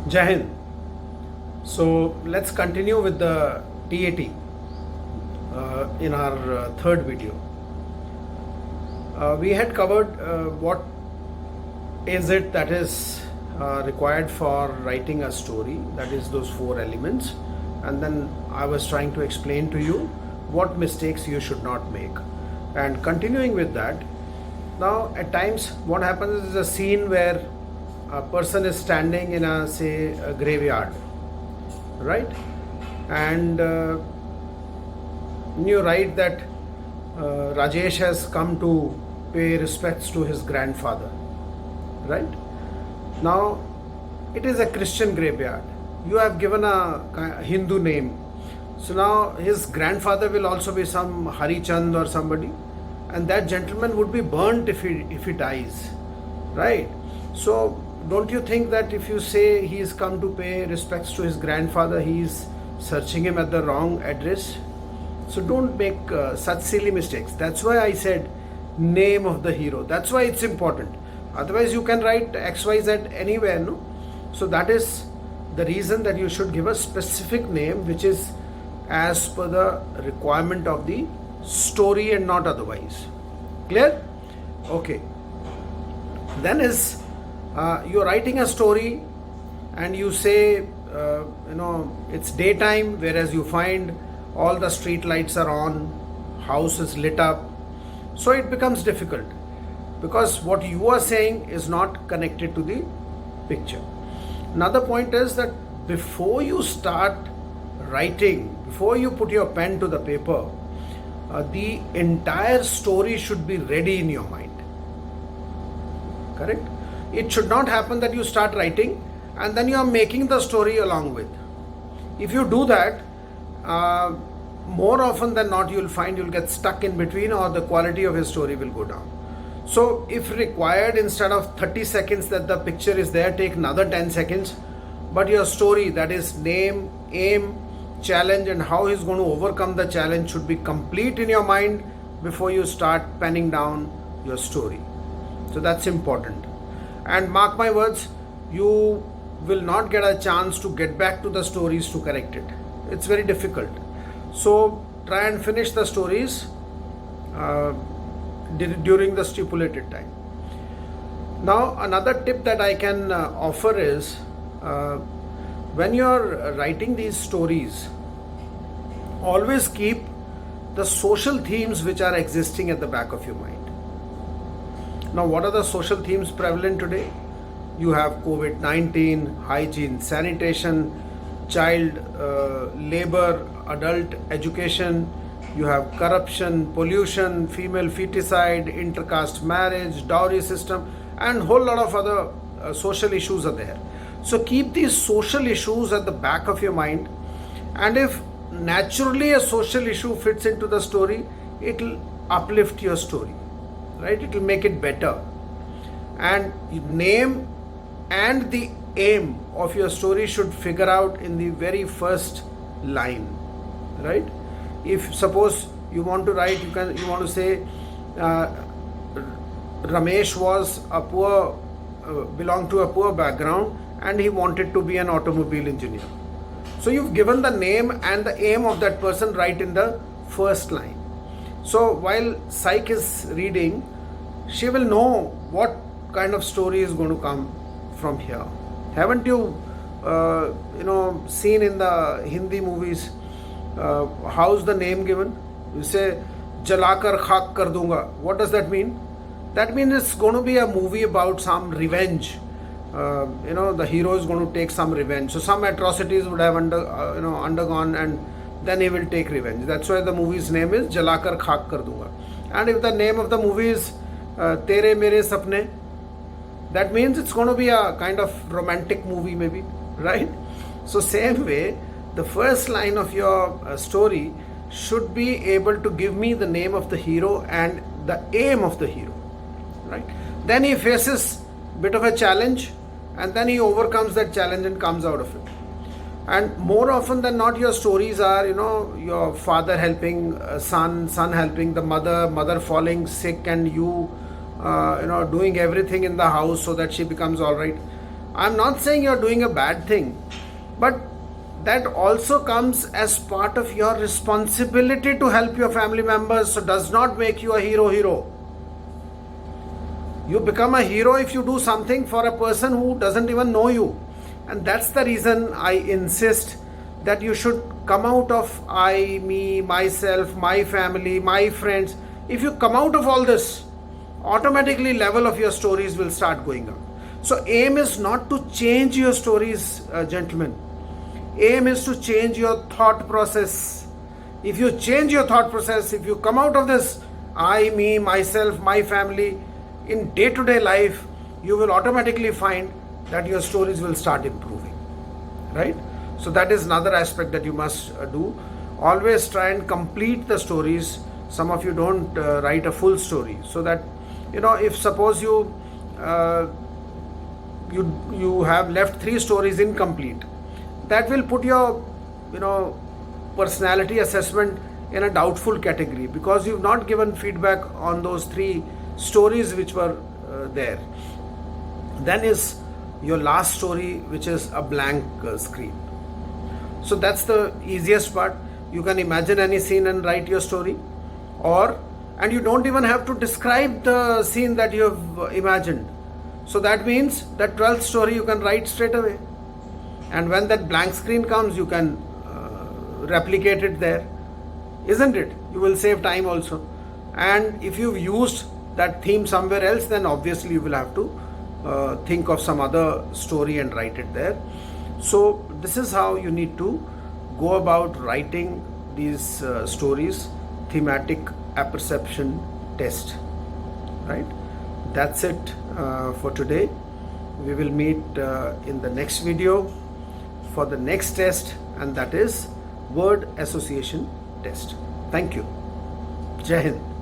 Jai Hind. So let's continue with the TAT in our third video. We had covered what is it that is required for writing a story, that is those four elements, and then I was trying to explain to you what mistakes you should not make. And continuing with that, now at times what happens is a scene where a person is standing in a graveyard, right? And you write that Rajesh has come to pay respects to his grandfather, right? Now it is a Christian graveyard. You have given a Hindu name, so now his grandfather will also be some Hari Chand or somebody, and that gentleman would be burnt if he dies, right? So don't you think that if you say he is come to pay respects to his grandfather, he is searching him at the wrong address? So don't make such silly mistakes. That's why I said name of the hero. That's why it's important. Otherwise you can write XYZ anywhere, no? So that is the reason that you should give a specific name which is as per the requirement of the story and not otherwise. Clear? Okay. Then is you're writing a story and you say it's daytime, whereas you find all the street lights are on, house is lit up, so it becomes difficult because what you are saying is not connected to the picture. Another point is that before you start writing, before you put your pen to the paper, the entire story should be ready in your mind. Correct? It should not happen that you start writing and then you are making the story along with. If you do that, more often than not you'll find you'll get stuck in between or the quality of your story will go down. So if required, instead of 30 seconds that the picture is there, take another 10 seconds, but your story, that is name, aim, challenge and how he's going to overcome the challenge, should be complete in your mind before you start penning down your story. So that's important. And mark my words, you will not get a chance to get back to the stories to correct it. It's very difficult. So try and finish the stories during the stipulated time. Now another tip that I can offer is when you're writing these stories, always keep the social themes which are existing at the back of your mind. Now what are the social themes prevalent today? You have COVID-19, hygiene, sanitation, child labor, adult education, you have corruption, pollution, female feticide, intercaste marriage, dowry system, and whole lot of other social issues are there. So keep these social issues at the back of your mind, and if naturally a social issue fits into the story, it will uplift your story, right? It will make it better. And name and the aim of your story should figure out in the very first line, right? If suppose you want to write, you want to say Ramesh was a poor, belonged to a poor background and he wanted to be an automobile engineer. So you've given the name and the aim of that person right in the first line. So while Psyche is reading, she will know what kind of story is going to come from here. Haven't you seen in the Hindi movies, how's the name given? You say Jalakar Khak Kar Dunga. What does that mean? That means it's going to be a movie about some revenge. The hero is going to take some revenge. So some atrocities would have undergone, and then he will take revenge. That's why the movie's name is Jalakar Khak Kar Dunga. And if the name of the movie is Tere Mere Sapne, that means it's going to be a kind of romantic movie maybe, right? So same way, the first line of your story should be able to give me the name of the hero and the aim of the hero, right? Then he faces a bit of a challenge and then he overcomes that challenge and comes out of it. And more often than not, your stories are, your father helping son helping the mother falling sick, and you doing everything in the house so that she becomes all right. I'm not saying you're doing a bad thing, but that also comes as part of your responsibility to help your family members, so does not make you a hero. You become a hero if you do something for a person who doesn't even know you. And that's the reason I insist that you should come out of I, me, myself, my family, my friends. If you come out of all this, automatically level of your stories will start going up. So aim is not to change your stories, gentlemen. Aim is to change your thought process. If you change your thought process, if you come out of this I, me, myself, my family, in day-to-day life, you will automatically find that your stories will start improving, right? So that is another aspect that you must do. Always try and complete the stories. Some of you don't write a full story, so that, you know, if suppose you have left 3 stories incomplete, that will put your, you know, personality assessment in a doubtful category, because you've not given feedback on those 3 stories which were there. Then is your last story, which is a blank screen. So that's the easiest part. You can imagine any scene and write your story, and you don't even have to describe the scene that you have imagined. So that means that 12th story you can write straight away, and when that blank screen comes, you can replicate it there, isn't it? You will save time also. And if you've used that theme somewhere else, then obviously you will have to think of some other story and write it there. So this is how you need to go about writing these stories. Thematic apperception test, right? That's it for today. We will meet in the next video for the next test, and that is word association test. Thank you. Jai Hind.